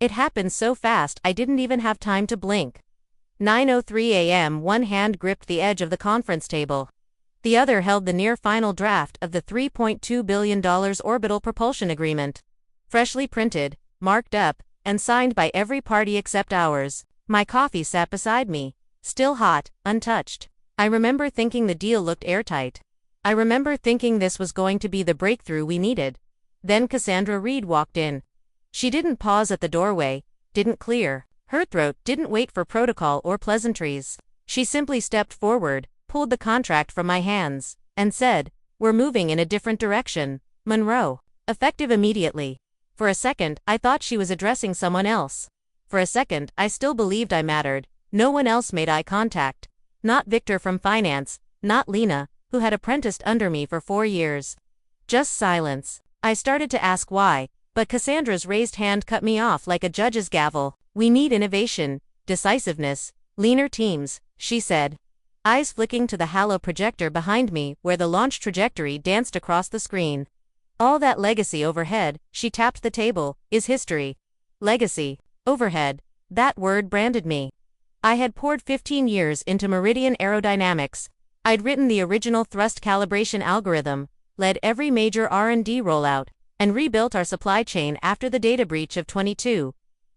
It happened so fast I didn't even have time to blink. 9:03 a.m. One hand gripped the edge of the conference table. The other held the near-final draft of the $3.2 billion orbital propulsion agreement. Freshly printed, marked up, and signed by every party except ours. My coffee sat beside me, still hot, untouched. I remember thinking the deal looked airtight. I remember thinking this was going to be the breakthrough we needed. Then Cassandra Reed walked in. She didn't pause at the doorway, didn't clear her throat, didn't wait for protocol or pleasantries. She simply stepped forward, pulled the contract from my hands, and said, "We're moving in a different direction, Monroe. Effective immediately." For a second, I thought she was addressing someone else. For a second, I still believed I mattered. No one else made eye contact. Not Victor from finance, not Lena, who had apprenticed under me for 4 years. Just silence. I started to ask why, but Cassandra's raised hand cut me off like a judge's gavel. "We need innovation, decisiveness, leaner teams," she said. Eyes flicking to the halo projector behind me where the launch trajectory danced across the screen. "All that legacy overhead," she tapped the table, "is history." Legacy. Overhead. That word branded me. I had poured 15 years into Meridian Aerodynamics. I'd written the original thrust calibration algorithm, led every major R&D rollout, and rebuilt our supply chain after the data breach of 22.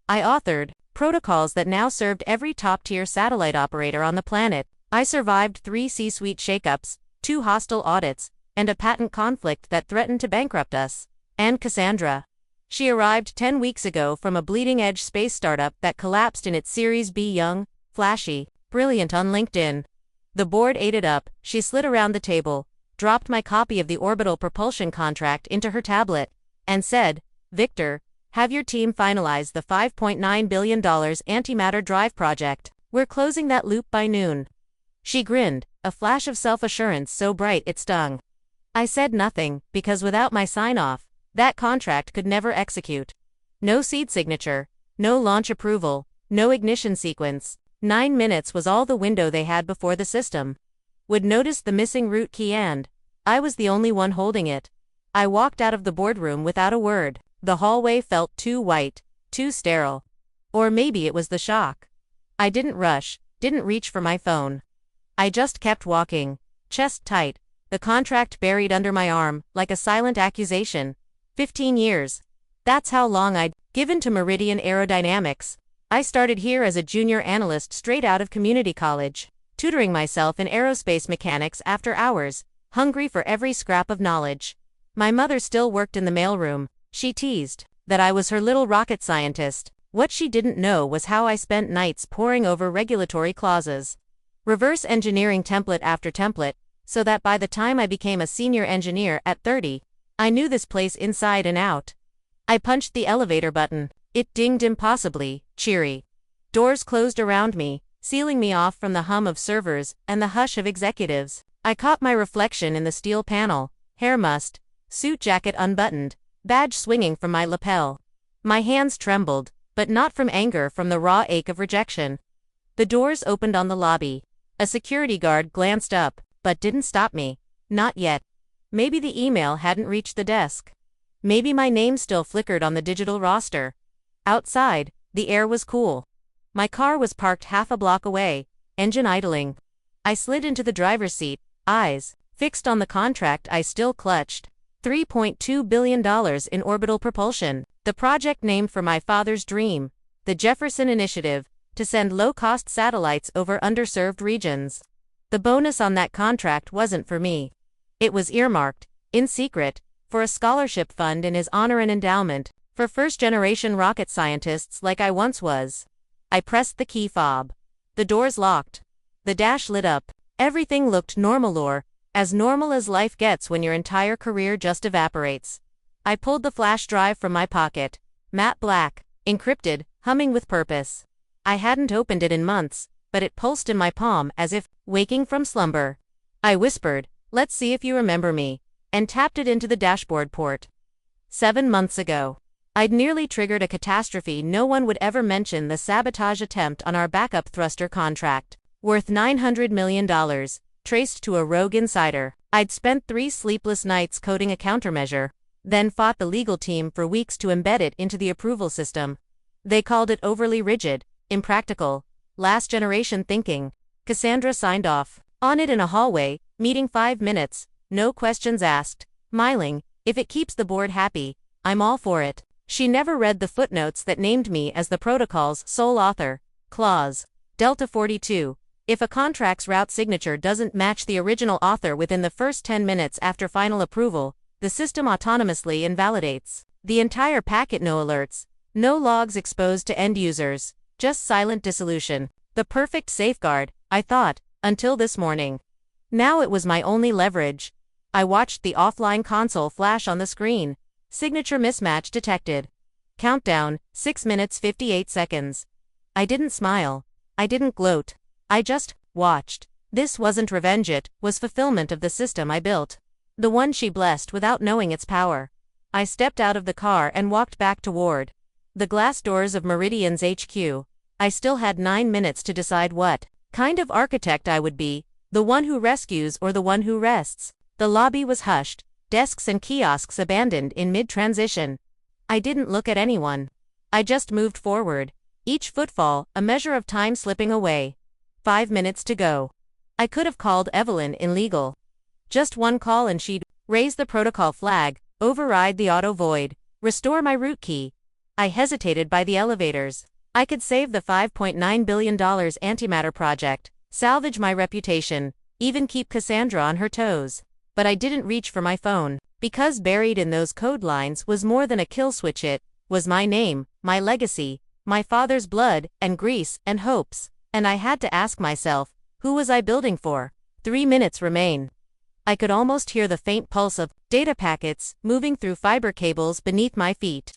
I authored protocols that now served every top-tier satellite operator on the planet. I survived 3 C-suite shakeups, 2 hostile audits, and a patent conflict that threatened to bankrupt us. And Cassandra. She arrived 10 weeks ago from a bleeding-edge space startup that collapsed in its Series B. Young, flashy, brilliant on LinkedIn. The board ate it up. She slid around the table, dropped my copy of the orbital propulsion contract into her tablet, and said, "Victor, have your team finalize the $5.9 billion antimatter drive project. We're closing that loop by noon." She grinned, a flash of self-assurance so bright it stung. I said nothing, because without my sign-off, that contract could never execute. No seed signature, no launch approval, no ignition sequence. 9 minutes was all the window they had before the system would notice the missing root key, and I was the only one holding it. I walked out of the boardroom without a word. The hallway felt too white, too sterile. Or maybe it was the shock. I didn't rush, didn't reach for my phone. I just kept walking, chest tight, the contract buried under my arm, like a silent accusation. 15 years. That's how long I'd given to Meridian Aerodynamics. I started here as a junior analyst straight out of community college, tutoring myself in aerospace mechanics after hours, hungry for every scrap of knowledge. My mother still worked in the mailroom. She teased that I was her little rocket scientist. What she didn't know was how I spent nights poring over regulatory clauses, reverse engineering template after template, so that by the time I became a senior engineer at 30, I knew this place inside and out. I punched the elevator button. It dinged impossibly, cheery. Doors closed around me, sealing me off from the hum of servers and the hush of executives. I caught my reflection in the steel panel, hair mussed, suit jacket unbuttoned, badge swinging from my lapel. My hands trembled, but not from anger, from the raw ache of rejection. The doors opened on the lobby. A security guard glanced up, but didn't stop me. Not yet. Maybe the email hadn't reached the desk. Maybe my name still flickered on the digital roster. Outside, the air was cool. My car was parked half a block away, engine idling. I slid into the driver's seat, eyes fixed on the contract I still clutched. $3.2 billion in orbital propulsion, the project named for my father's dream, the Jefferson Initiative, to send low-cost satellites over underserved regions. The bonus on that contract wasn't for me. It was earmarked, in secret, for a scholarship fund in his honor and endowment, for first-generation rocket scientists like I once was. I pressed the key fob. The doors locked. The dash lit up. Everything looked normal, or as normal as life gets when your entire career just evaporates. I pulled the flash drive from my pocket. Matte black, encrypted, humming with purpose. I hadn't opened it in months, but it pulsed in my palm as if waking from slumber. I whispered, "Let's see if you remember me," and tapped it into the dashboard port. 7 months ago. I'd nearly triggered a catastrophe. No one would ever mention the sabotage attempt on our backup thruster contract, worth $900 million, traced to a rogue insider. I'd spent 3 sleepless nights coding a countermeasure, then fought the legal team for weeks to embed it into the approval system. They called it overly rigid, impractical, last generation thinking. Cassandra signed off on it in a hallway, meeting 5 minutes, no questions asked, smiling. If it keeps the board happy, I'm all for it. She never read the footnotes that named me as the protocol's sole author. Clause Delta 42. If a contract's route signature doesn't match the original author within the first 10 minutes after final approval, the system autonomously invalidates the entire packet. No alerts, no logs exposed to end users, just silent dissolution. The perfect safeguard, I thought, until this morning. Now it was my only leverage. I watched the offline console flash on the screen. Signature mismatch detected. Countdown, 6 minutes 58 seconds. I didn't smile. I didn't gloat. I just watched. This wasn't revenge, it was fulfillment of the system I built. The one she blessed without knowing its power. I stepped out of the car and walked back toward the glass doors of Meridian's HQ. I still had 9 minutes to decide what kind of architect I would be, the one who rescues or the one who rests. The lobby was hushed, desks and kiosks abandoned in mid-transition. I didn't look at anyone. I just moved forward, each footfall a measure of time slipping away. 5 minutes to go. I could have called Evelyn in legal. Just one call and she'd raise the protocol flag, override the auto void, restore my root key. I hesitated by the elevators. I could save the $5.9 billion antimatter project, salvage my reputation, even keep Cassandra on her toes. But I didn't reach for my phone, because buried in those code lines was more than a kill switch. It was my name, my legacy, my father's blood and grease and hopes, and I had to ask myself, who was I building for? 3 minutes remain. I could almost hear the faint pulse of data packets moving through fiber cables beneath my feet.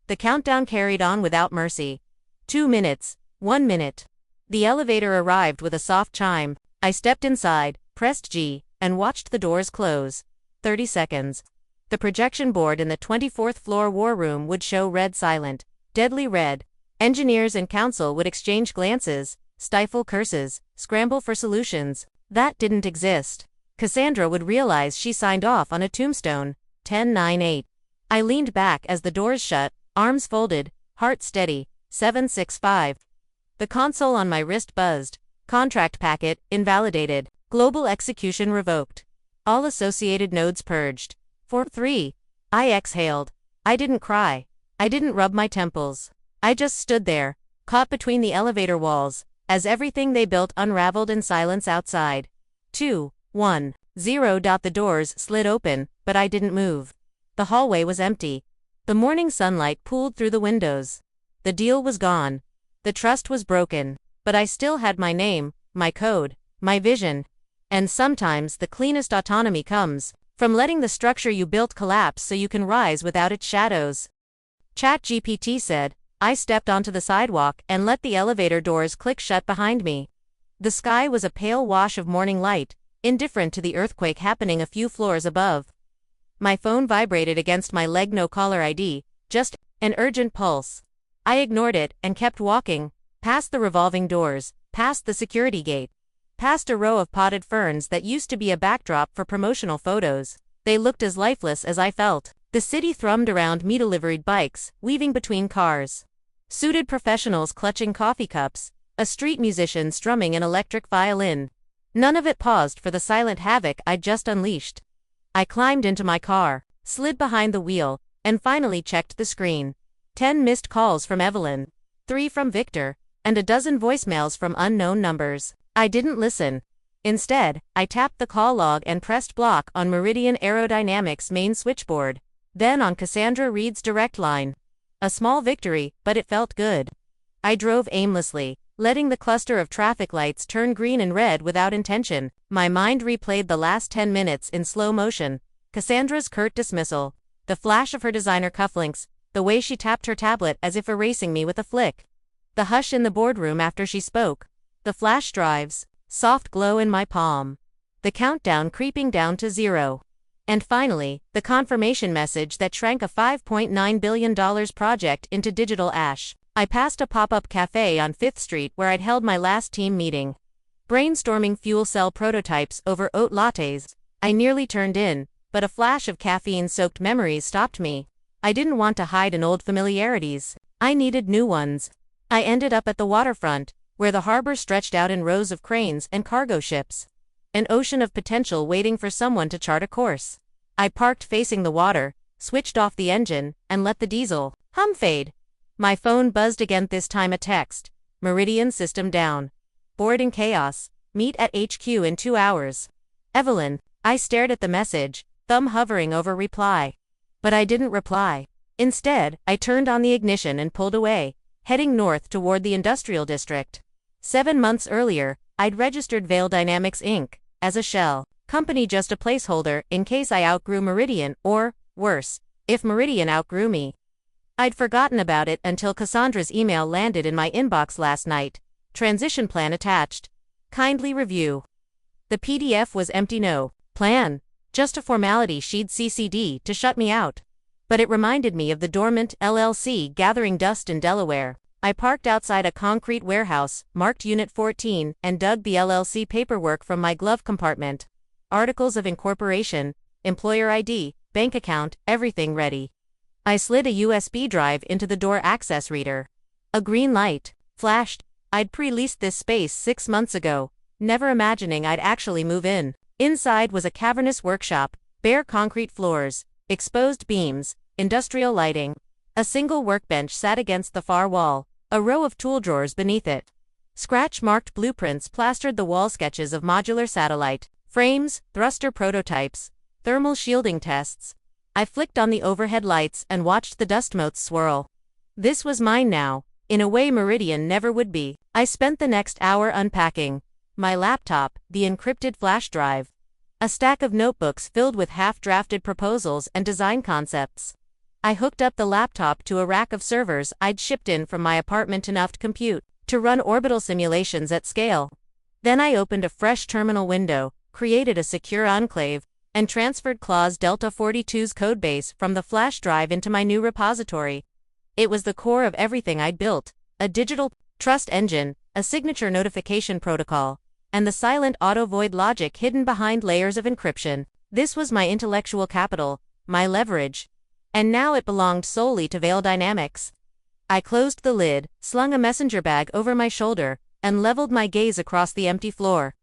The countdown carried on without mercy. 2 minutes, 1 minute. The elevator arrived with a soft chime. I stepped inside, pressed G, and watched the doors close. 30 seconds. The projection board in the 24th floor war room would show red, silent, deadly red. Engineers and council would exchange glances, stifle curses, scramble for solutions. That didn't exist. Cassandra would realize she signed off on a tombstone. 10-9-8. I leaned back as the doors shut, arms folded, heart steady. 765. The console on my wrist buzzed. Contract packet invalidated. Global execution revoked. All associated nodes purged. 4-3. I exhaled. I didn't cry. I didn't rub my temples. I just stood there, caught between the elevator walls, as everything they built unraveled in silence outside. 2-1-0. The doors slid open, but I didn't move. The hallway was empty. The morning sunlight pooled through the windows. The deal was gone. The trust was broken. But I still had my name, my code, my vision. And sometimes the cleanest autonomy comes from letting the structure you built collapse so you can rise without its shadows. ChatGPT said. I stepped onto the sidewalk and let the elevator doors click shut behind me. The sky was a pale wash of morning light, indifferent to the earthquake happening a few floors above. My phone vibrated against my leg. No caller ID, just an urgent pulse. I ignored it and kept walking, past the revolving doors, past the security gate, past a row of potted ferns that used to be a backdrop for promotional photos. They looked as lifeless as I felt. The city thrummed around me, deliveried bikes, weaving between cars. Suited professionals clutching coffee cups, a street musician strumming an electric violin. None of it paused for the silent havoc I'd just unleashed. I climbed into my car, slid behind the wheel, and finally checked the screen. 10 missed calls from Evelyn, 3 from Victor, and a dozen voicemails from unknown numbers. I didn't listen. Instead, I tapped the call log and pressed block on Meridian Aerodynamics' main switchboard, then on Cassandra Reed's direct line. A small victory, but it felt good. I drove aimlessly, letting the cluster of traffic lights turn green and red without intention. My mind replayed the last 10 minutes in slow motion. Cassandra's curt dismissal, the flash of her designer cufflinks, the way she tapped her tablet as if erasing me with a flick. The hush in the boardroom after she spoke. The flash drives, soft glow in my palm. The countdown creeping down to 0. And finally, the confirmation message that shrank a $5.9 billion project into digital ash. I passed a pop-up cafe on 5th Street where I'd held my last team meeting. Brainstorming fuel cell prototypes over oat lattes. I nearly turned in, but a flash of caffeine-soaked memories stopped me. I didn't want to hide in old familiarities. I needed new ones. I ended up at the waterfront, where the harbor stretched out in rows of cranes and cargo ships. An ocean of potential waiting for someone to chart a course. I parked facing the water, switched off the engine, and let the diesel hum fade. My phone buzzed again, this time a text. Meridian system down. Bored in chaos. Meet at HQ in 2 hours. Evelyn. I stared at the message, thumb hovering over reply. But I didn't reply. Instead, I turned on the ignition and pulled away, heading north toward the industrial district. 7 months earlier, I'd registered Vale Dynamics Inc. as a shell company, just a placeholder in case I outgrew Meridian, or, worse, if Meridian outgrew me. I'd forgotten about it until Cassandra's email landed in my inbox last night. Transition plan attached. Kindly review. The PDF was empty, no plan, just a formality she'd CC'd to shut me out. But it reminded me of the dormant LLC gathering dust in Delaware. I parked outside a concrete warehouse, marked Unit 14, and dug the LLC paperwork from my glove compartment. Articles of incorporation, employer ID, bank account, everything ready. I slid a USB drive into the door access reader. A green light flashed. I'd pre-leased this space 6 months ago, never imagining I'd actually move in. Inside was a cavernous workshop, bare concrete floors, exposed beams, industrial lighting. A single workbench sat against the far wall, a row of tool drawers beneath it. Scratch-marked blueprints plastered the wall, sketches of modular satellite frames, thruster prototypes, thermal shielding tests. I flicked on the overhead lights and watched the dust motes swirl. This was mine now, in a way Meridian never would be. I spent the next hour unpacking. My laptop, the encrypted flash drive. A stack of notebooks filled with half-drafted proposals and design concepts. I hooked up the laptop to a rack of servers I'd shipped in from my apartment, enough to compute, to run orbital simulations at scale. Then I opened a fresh terminal window, created a secure enclave, and transferred Clause Delta 42's codebase from the flash drive into my new repository. It was the core of everything I'd built, a digital trust engine, a signature notification protocol, and the silent auto-void logic hidden behind layers of encryption. This was my intellectual capital, my leverage. And now it belonged solely to Vale Dynamics. I closed the lid, slung a messenger bag over my shoulder, and leveled my gaze across the empty floor.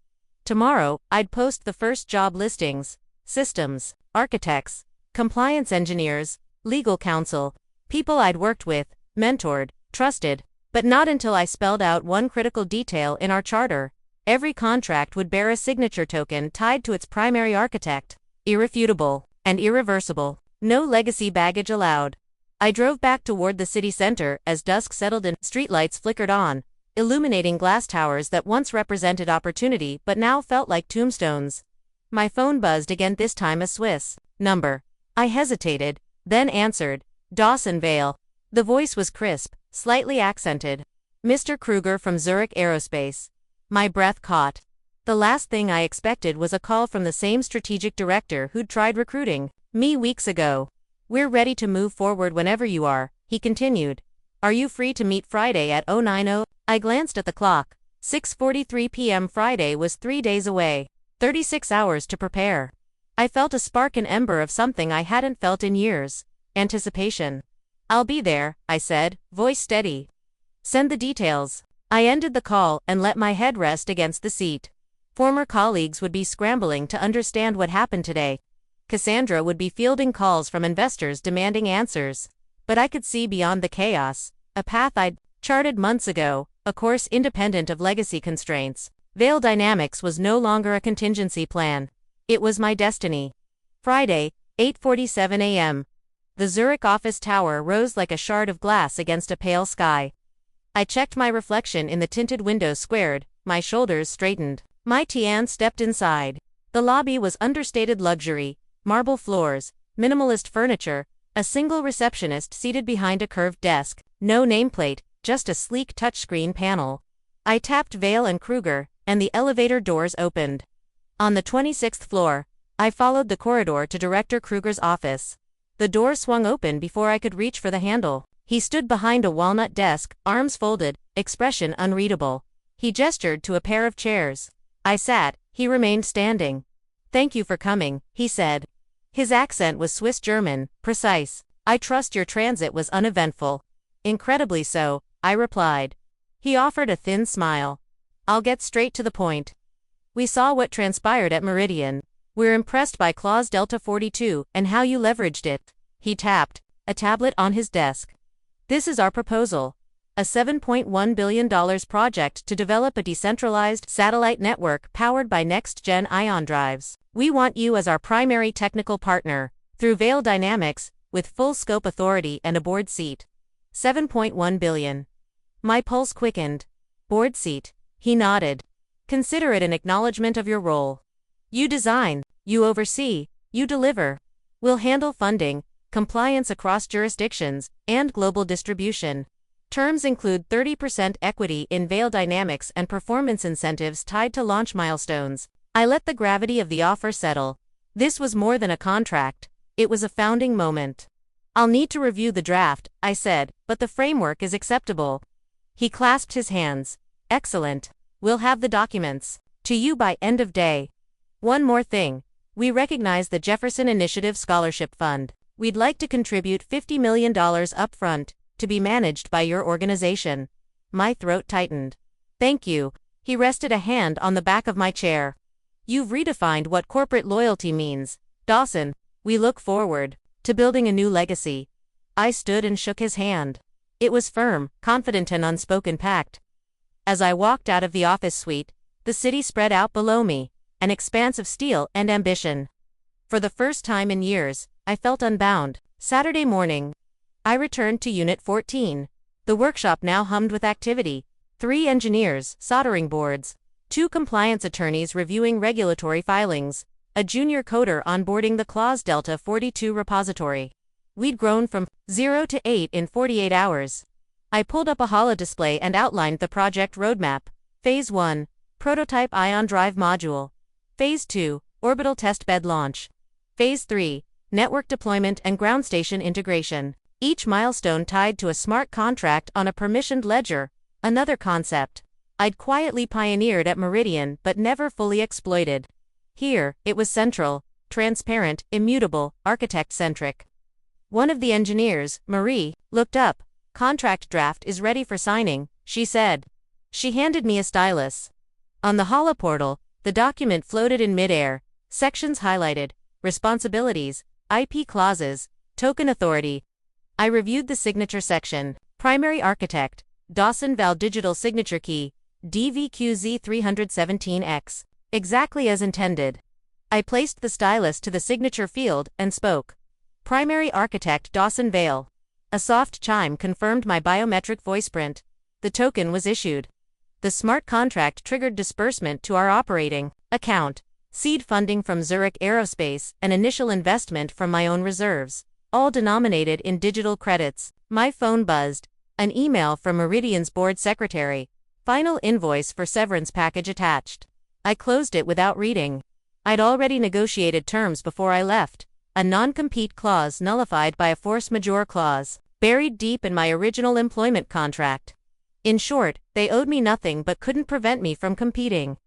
Tomorrow, I'd post the first job listings: systems, architects, compliance engineers, legal counsel, people I'd worked with, mentored, trusted. But not until I spelled out one critical detail in our charter. Every contract would bear a signature token tied to its primary architect. Irrefutable and irreversible. No legacy baggage allowed. I drove back toward the city center as dusk settled in. Streetlights flickered on, illuminating glass towers that once represented opportunity but now felt like tombstones. My phone buzzed again, this time a Swiss number. I hesitated, then answered. Dawson Vale. The voice was crisp, slightly accented. Mr. Kruger from Zurich Aerospace. My breath caught. The last thing I expected was a call from the same strategic director who'd tried recruiting me weeks ago. We're ready to move forward whenever you are, he continued. Are you free to meet Friday at 09:00? I glanced at the clock. 6:43 p.m. Friday was 3 days away. 36 hours to prepare. I felt a spark, an ember of something I hadn't felt in years. Anticipation. I'll be there, I said, voice steady. Send the details. I ended the call and let my head rest against the seat. Former colleagues would be scrambling to understand what happened today. Cassandra would be fielding calls from investors demanding answers. But I could see beyond the chaos, a path I'd charted months ago, a course independent of legacy constraints. Vale Dynamics was no longer a contingency plan. It was my destiny. Friday, 8:47 a.m. The Zurich office tower rose like a shard of glass against a pale sky. I checked my reflection in the tinted window, squared, my shoulders straightened. My Tian stepped inside. The lobby was understated luxury, marble floors, minimalist furniture, a single receptionist seated behind a curved desk, no nameplate, just a sleek touchscreen panel. I tapped Vale and Kruger, and the elevator doors opened. On the 26th floor, I followed the corridor to Director Kruger's office. The door swung open before I could reach for the handle. He stood behind a walnut desk, arms folded, expression unreadable. He gestured to a pair of chairs. I sat, he remained standing. Thank you for coming, he said. His accent was Swiss German, precise. I trust your transit was uneventful. Incredibly so, I replied. He offered a thin smile. I'll get straight to the point. We saw what transpired at Meridian. We're impressed by Clause Delta 42 and how you leveraged it. He tapped a tablet on his desk. This is our proposal. A $7.1 billion project to develop a decentralized satellite network powered by next-gen ion drives. We want you as our primary technical partner, through Vale Dynamics, with full scope authority and a board seat. $7.1 billion. My pulse quickened. Board seat. He nodded. Consider it an acknowledgement of your role. You design, you oversee, you deliver. We'll handle funding, compliance across jurisdictions, and global distribution. Terms include 30% equity in Vale Dynamics and performance incentives tied to launch milestones. I let the gravity of the offer settle. This was more than a contract. It was a founding moment. I'll need to review the draft, I said, but the framework is acceptable. He clasped his hands. Excellent. We'll have the documents to you by end of day. One more thing. We recognize the Jefferson Initiative Scholarship Fund. We'd like to contribute $50 million upfront, to be managed by your organization. My throat tightened. Thank you. He rested a hand on the back of my chair. You've redefined what corporate loyalty means, Dawson. We look forward to building a new legacy. I stood and shook his hand. It was firm, confident, and unspoken pact. As I walked out of the office suite, the city spread out below me, an expanse of steel and ambition. For the first time in years, I felt unbound. Saturday morning, I returned to Unit 14. The workshop now hummed with activity. 3 engineers, soldering boards, 2 compliance attorneys reviewing regulatory filings, a junior coder onboarding the Clause Delta 42 repository. We'd grown from 0 to 8 in 48 hours. I pulled up a holodisplay and outlined the project roadmap. Phase 1, Prototype Ion Drive Module. Phase 2, Orbital Test Bed Launch. Phase 3, Network Deployment and Ground Station Integration. Each milestone tied to a smart contract on a permissioned ledger, another concept I'd quietly pioneered at Meridian but never fully exploited. Here, it was central, transparent, immutable, architect-centric. One of the engineers, Marie, looked up. Contract draft is ready for signing, she said. She handed me a stylus. On the holoportal, the document floated in midair, sections highlighted, responsibilities, IP clauses, token authority. I reviewed the signature section. Primary architect, Dawson Vale Digital Signature Key, DVQZ317X. Exactly as intended. I placed the stylus to the signature field and spoke. Primary architect Dawson Vale. A soft chime confirmed my biometric voice print. The token was issued. The smart contract triggered disbursement to our operating account. Seed funding from Zurich Aerospace and initial investment from my own reserves. All denominated in digital credits. My phone buzzed. An email from Meridian's board secretary. Final invoice for severance package attached. I closed it without reading. I'd already negotiated terms before I left. A non-compete clause nullified by a force majeure clause, buried deep in my original employment contract. In short, they owed me nothing but couldn't prevent me from competing.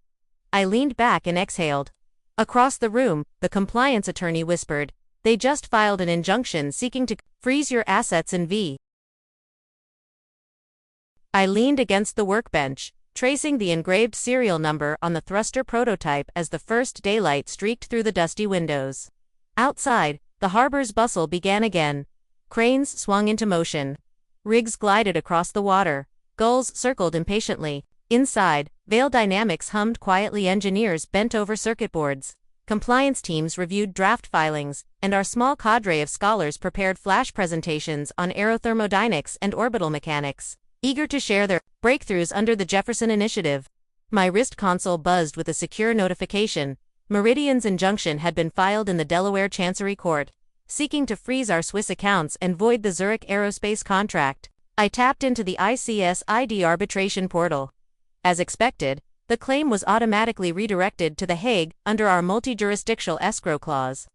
I leaned back and exhaled. Across the room, the compliance attorney whispered, "They just filed an injunction seeking to freeze your assets in V." I leaned against the workbench, tracing the engraved serial number on the thruster prototype as the first daylight streaked through the dusty windows. Outside, the harbor's bustle began again. Cranes swung into motion. Rigs glided across the water. Gulls circled impatiently. Inside, Vale Dynamics hummed quietly. Engineers bent over circuit boards. Compliance teams reviewed draft filings, and our small cadre of scholars prepared flash presentations on aerothermodynamics and orbital mechanics, eager to share their breakthroughs under the Jefferson Initiative. My wrist console buzzed with a secure notification. Meridian's injunction had been filed in the Delaware Chancery Court, seeking to freeze our Swiss accounts and void the Zurich Aerospace contract. I tapped into the ICS-ID arbitration portal. As expected, the claim was automatically redirected to The Hague under our multi-jurisdictional escrow clause.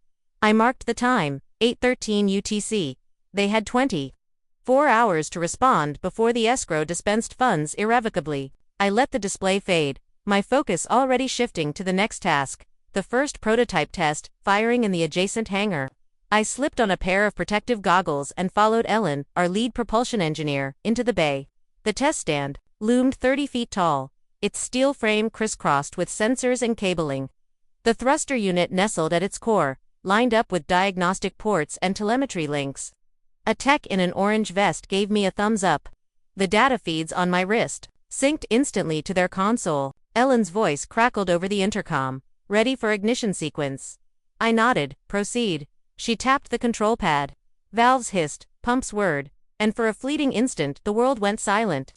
I marked the time, 8:13 UTC. They had 24 hours to respond before the escrow dispensed funds irrevocably. I let the display fade, my focus already shifting to the next task, the first prototype test, firing in the adjacent hangar. I slipped on a pair of protective goggles and followed Ellen, our lead propulsion engineer, into the bay. The test stand loomed 30 feet tall, its steel frame crisscrossed with sensors and cabling. The thruster unit nestled at its core, lined up with diagnostic ports and telemetry links. A tech in an orange vest gave me a thumbs up. The data feeds on my wrist synced instantly to their console. Ellen's voice crackled over the intercom. Ready for ignition sequence. I nodded. Proceed. She tapped the control pad. Valves hissed, pumps whirred, and for a fleeting instant the world went silent.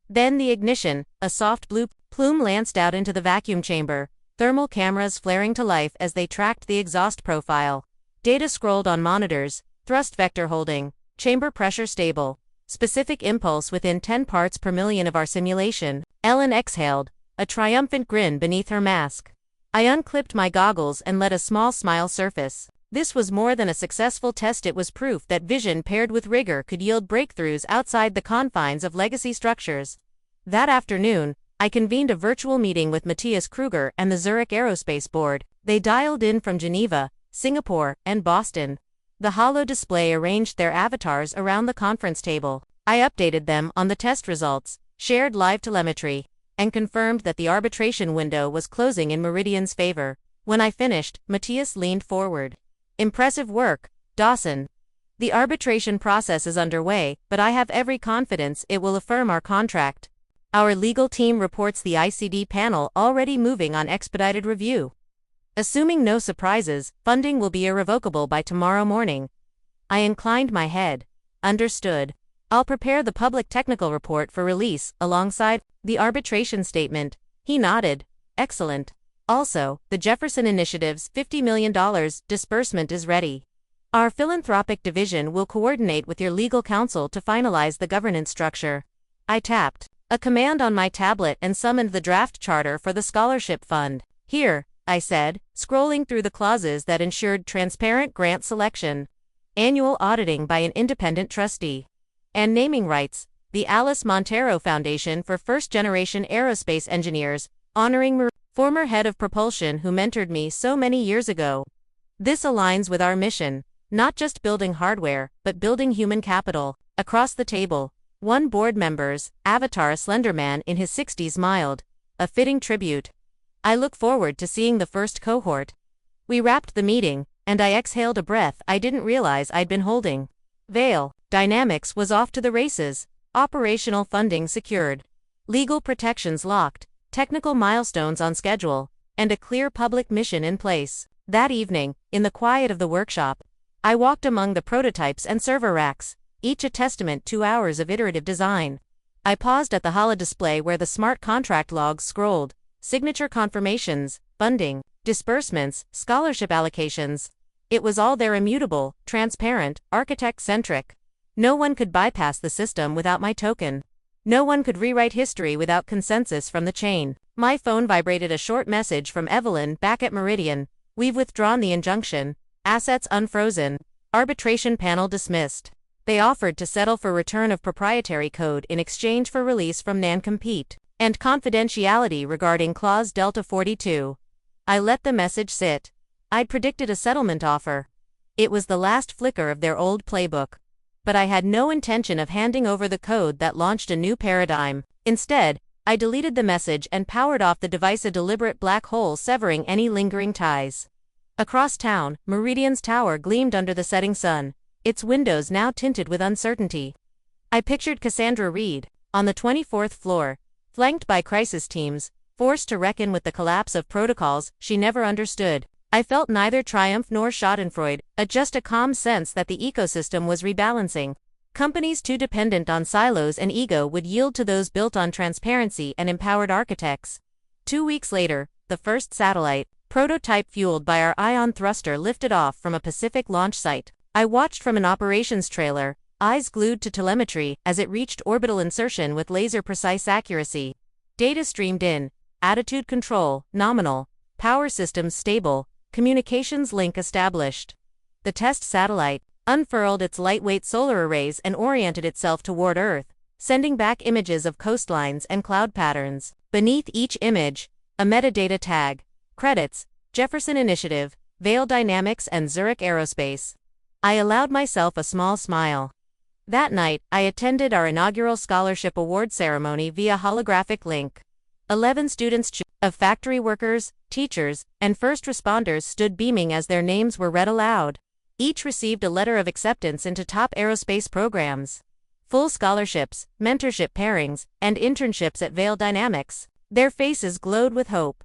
Then the ignition, a soft blue plume lanced out into the vacuum chamber, thermal cameras flaring to life as they tracked the exhaust profile. Data scrolled on monitors, thrust vector holding, chamber pressure stable, specific impulse within 10 parts per million of our simulation. Ellen exhaled, a triumphant grin beneath her mask. I unclipped my goggles and let a small smile surface. This was more than a successful test, it was proof that vision paired with rigor could yield breakthroughs outside the confines of legacy structures. That afternoon, I convened a virtual meeting with Matthias Kruger and the Zurich Aerospace Board. They dialed in from Geneva, Singapore, and Boston. The holo display arranged their avatars around the conference table. I updated them on the test results, shared live telemetry, and confirmed that the arbitration window was closing in Meridian's favor. When I finished, Matthias leaned forward. Impressive work, Dawson. The arbitration process is underway, but I have every confidence it will affirm our contract. Our legal team reports the ICD panel already moving on expedited review. Assuming no surprises, funding will be irrevocable by tomorrow morning. I inclined my head. Understood. I'll prepare the public technical report for release, alongside the arbitration statement. He nodded. Excellent. Also, the Jefferson Initiative's $50 million disbursement is ready. Our philanthropic division will coordinate with your legal counsel to finalize the governance structure. I tapped a command on my tablet and summoned the draft charter for the scholarship fund. Here, I said, scrolling through the clauses that ensured transparent grant selection, annual auditing by an independent trustee, and naming rights, the Alice Montero Foundation for First-Generation Aerospace Engineers, honoring former head of propulsion who mentored me so many years ago. This aligns with our mission, not just building hardware, but building human capital. Across the table, one board member's avatar, a slender man in his 60s, smiled, a fitting tribute. I look forward to seeing the first cohort. We wrapped the meeting, and I exhaled a breath I didn't realize I'd been holding. Vale Dynamics was off to the races, operational funding secured, legal protections locked, technical milestones on schedule, and a clear public mission in place. That evening, in the quiet of the workshop, I walked among the prototypes and server racks, each a testament to hours of iterative design. I paused at the holo display where the smart contract logs scrolled, signature confirmations, funding, disbursements, scholarship allocations. It was all there, immutable, transparent, architect-centric. No one could bypass the system without my token. No one could rewrite history without consensus from the chain. My phone vibrated, a short message from Evelyn back at Meridian. We've withdrawn the injunction. Assets unfrozen. Arbitration panel dismissed. They offered to settle for return of proprietary code in exchange for release from non-compete and confidentiality regarding Clause Delta 42. I let the message sit. I'd predicted a settlement offer. It was the last flicker of their old playbook. But I had no intention of handing over the code that launched a new paradigm. Instead, I deleted the message and powered off the device, a deliberate black hole severing any lingering ties. Across town, Meridian's tower gleamed under the setting sun, its windows now tinted with uncertainty. I pictured Cassandra Reed, on the 24th floor, flanked by crisis teams, forced to reckon with the collapse of protocols she never understood. I felt neither triumph nor schadenfreude, just a calm sense that the ecosystem was rebalancing. Companies too dependent on silos and ego would yield to those built on transparency and empowered architects. 2 weeks later, the first satellite, prototype fueled by our ion thruster, lifted off from a Pacific launch site. I watched from an operations trailer, eyes glued to telemetry, as it reached orbital insertion with laser-precise accuracy. Data streamed in, attitude control, nominal, power systems stable, communications link established. The test satellite unfurled its lightweight solar arrays and oriented itself toward Earth, sending back images of coastlines and cloud patterns. Beneath each image, a metadata tag. Credits: Jefferson Initiative, Vale Dynamics and Zurich Aerospace. I allowed myself a small smile. That night, I attended our inaugural scholarship award ceremony via holographic link. 11 students of factory workers, teachers, and first responders stood beaming as their names were read aloud. Each received a letter of acceptance into top aerospace programs, full scholarships, mentorship pairings, and internships at Vale Dynamics. Their faces glowed with hope.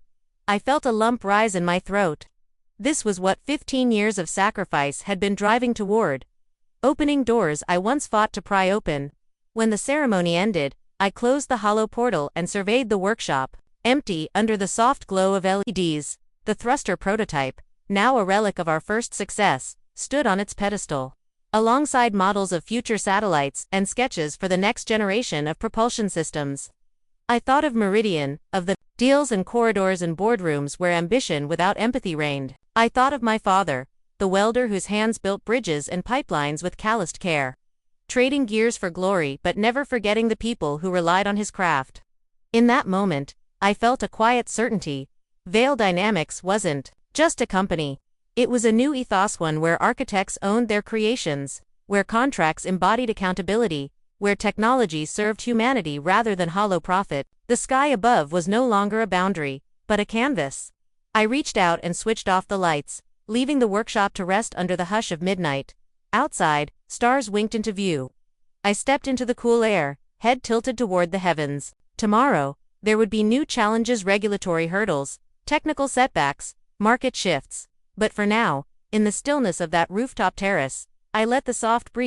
I felt a lump rise in my throat. This was what 15 years of sacrifice had been driving toward. Opening doors I once fought to pry open. When the ceremony ended, I closed the hollow portal and surveyed the workshop. Empty under the soft glow of LEDs, the thruster prototype, now a relic of our first success, stood on its pedestal, alongside models of future satellites and sketches for the next generation of propulsion systems. I thought of Meridian, of the deals and corridors and boardrooms where ambition without empathy reigned. I thought of my father, the welder whose hands built bridges and pipelines with calloused care, trading gears for glory but never forgetting the people who relied on his craft. In that moment, I felt a quiet certainty. Vale Dynamics wasn't just a company. It was a new ethos, one where architects owned their creations, where contracts embodied accountability, where technology served humanity rather than hollow profit. The sky above was no longer a boundary, but a canvas. I reached out and switched off the lights, leaving the workshop to rest under the hush of midnight. Outside, stars winked into view. I stepped into the cool air, head tilted toward the heavens. Tomorrow, there would be new challenges, regulatory hurdles, technical setbacks, market shifts. But for now, in the stillness of that rooftop terrace, I let the soft breeze